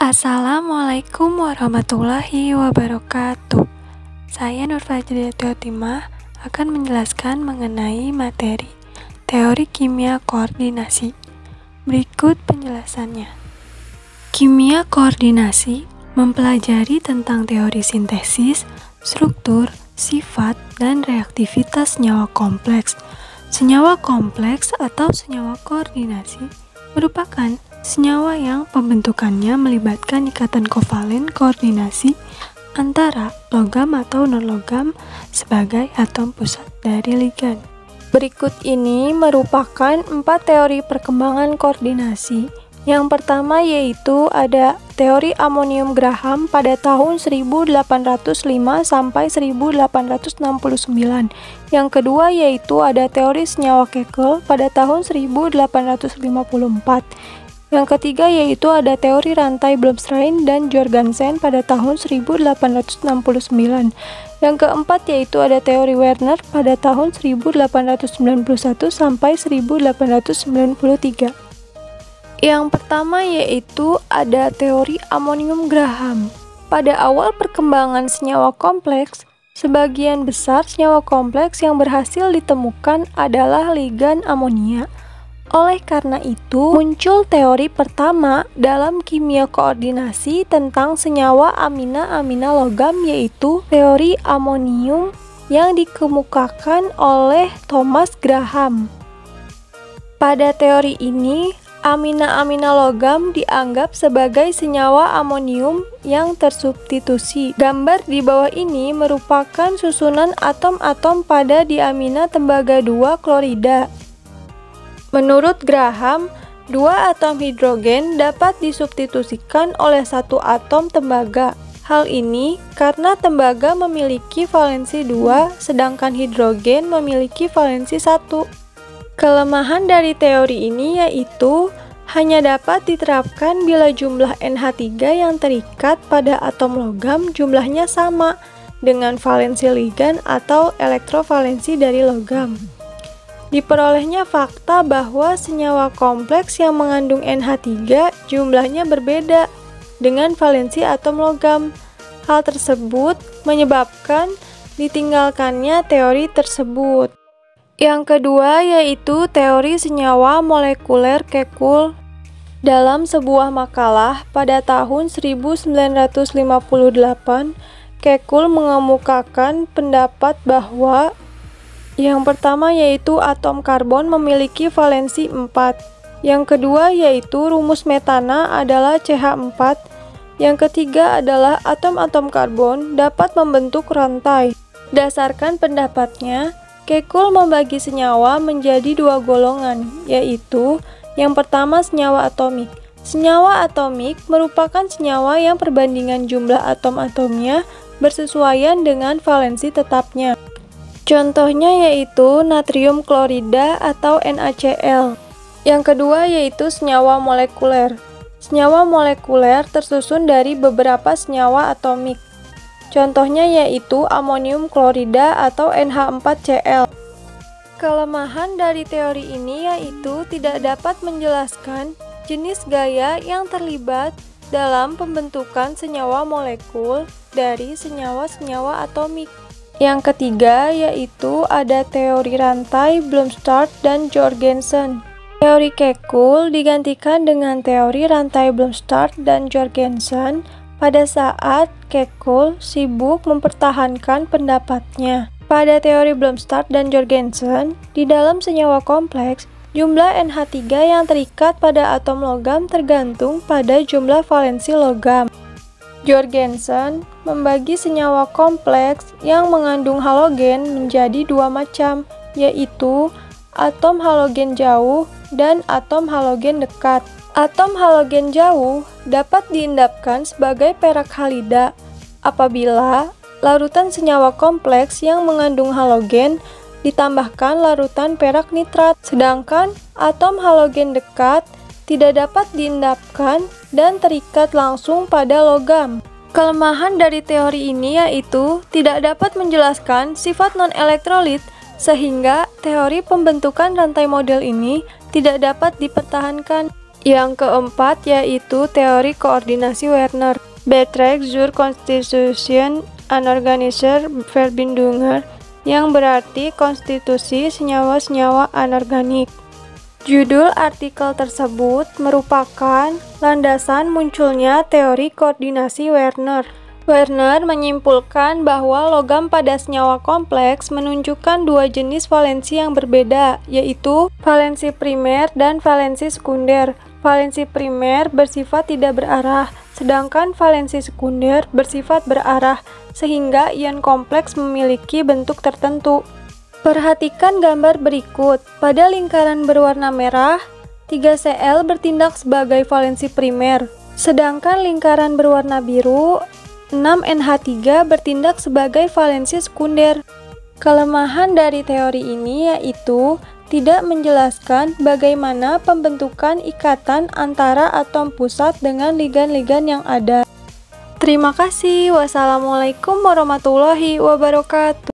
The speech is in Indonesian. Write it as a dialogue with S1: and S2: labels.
S1: Assalamualaikum warahmatullahi wabarakatuh. Saya Nur Fajriyatul Timah akan menjelaskan mengenai materi teori kimia koordinasi. Berikut penjelasannya. Kimia koordinasi mempelajari tentang teori sintesis, struktur, sifat, dan reaktivitas senyawa kompleks. Senyawa kompleks atau senyawa koordinasi merupakan senyawa yang pembentukannya melibatkan ikatan kovalen koordinasi antara logam atau non-logam sebagai atom pusat dari ligan. Berikut ini merupakan 4 teori perkembangan koordinasi. Yang pertama yaitu ada teori amonium Graham pada tahun 1805 sampai 1869. Yang kedua yaitu ada teori senyawa Kekel pada tahun 1854. Yang ketiga yaitu ada teori rantai Blumstein dan Jorgensen pada tahun 1869. Yang keempat yaitu ada teori Werner pada tahun 1891 sampai 1893. Yang pertama yaitu ada teori amonium Graham. Pada awal perkembangan senyawa kompleks, sebagian besar senyawa kompleks yang berhasil ditemukan adalah ligan amonia. Oleh karena itu, muncul teori pertama dalam kimia koordinasi tentang senyawa amina-amina logam yaitu teori amonium yang dikemukakan oleh Thomas Graham. Pada teori ini, amina-amina logam dianggap sebagai senyawa amonium yang tersubstitusi. Gambar di bawah ini merupakan susunan atom-atom pada diamina tembaga 2 klorida. Menurut Graham, 2 atom hidrogen dapat disubstitusikan oleh 1 atom tembaga. Hal ini karena tembaga memiliki valensi 2, sedangkan hidrogen memiliki valensi 1. Kelemahan dari teori ini yaitu hanya dapat diterapkan bila jumlah NH3 yang terikat pada atom logam jumlahnya sama dengan valensi ligan atau elektrovalensi dari logam. Diperolehnya fakta bahwa senyawa kompleks yang mengandung NH3 jumlahnya berbeda dengan valensi atom logam. Hal tersebut menyebabkan ditinggalkannya teori tersebut. Yang kedua yaitu teori senyawa molekuler Kekulé. Dalam sebuah makalah pada tahun 1958, Kekulé mengemukakan pendapat bahwa yang pertama yaitu atom karbon memiliki valensi 4. Yang kedua yaitu rumus metana adalah CH4. Yang ketiga adalah atom-atom karbon dapat membentuk rantai. Berdasarkan pendapatnya, Kekulé membagi senyawa menjadi 2 golongan, yaitu yang pertama senyawa atomik. Senyawa atomik merupakan senyawa yang perbandingan jumlah atom-atomnya bersesuaian dengan valensi tetapnya. Contohnya yaitu natrium klorida atau NaCl. Yang kedua yaitu senyawa molekuler. Senyawa molekuler tersusun dari beberapa senyawa atomik. Contohnya yaitu amonium klorida atau NH4Cl. Kelemahan dari teori ini yaitu tidak dapat menjelaskan jenis gaya yang terlibat dalam pembentukan senyawa molekul dari senyawa-senyawa atomik. Yang ketiga yaitu ada teori rantai Blumstein dan Jorgensen. Teori Kekulé digantikan dengan teori rantai Blumstein dan Jorgensen pada saat Kekulé sibuk mempertahankan pendapatnya. Pada teori Blumstein dan Jorgensen, di dalam senyawa kompleks, jumlah NH3 yang terikat pada atom logam tergantung pada jumlah valensi logam. Jorgensen membagi senyawa kompleks yang mengandung halogen menjadi 2 macam, yaitu atom halogen jauh dan atom halogen dekat. Atom halogen jauh dapat diendapkan sebagai perak halida apabila larutan senyawa kompleks yang mengandung halogen ditambahkan larutan perak nitrat, sedangkan atom halogen dekat tidak dapat diendapkan dan terikat langsung pada logam. Kelemahan dari teori ini yaitu tidak dapat menjelaskan sifat non-elektrolit sehingga teori pembentukan rantai model ini tidak dapat dipertahankan. Yang keempat yaitu teori koordinasi Werner. Betrayt zur Konstitution anorganischer Verbindungen, yang berarti konstitusi senyawa-senyawa anorganik. Judul artikel tersebut merupakan landasan munculnya teori koordinasi Werner. Werner menyimpulkan bahwa logam pada senyawa kompleks menunjukkan dua jenis valensi yang berbeda, yaitu valensi primer dan valensi sekunder. Valensi primer bersifat tidak berarah, sedangkan valensi sekunder bersifat berarah, sehingga ion kompleks memiliki bentuk tertentu. Perhatikan gambar berikut. Pada lingkaran berwarna merah, 3Cl bertindak sebagai valensi primer, sedangkan lingkaran berwarna biru, 6NH3 bertindak sebagai valensi sekunder. Kelemahan dari teori ini yaitu tidak menjelaskan bagaimana pembentukan ikatan antara atom pusat dengan ligan-ligan yang ada. Terima kasih. Wassalamualaikum warahmatullahi wabarakatuh.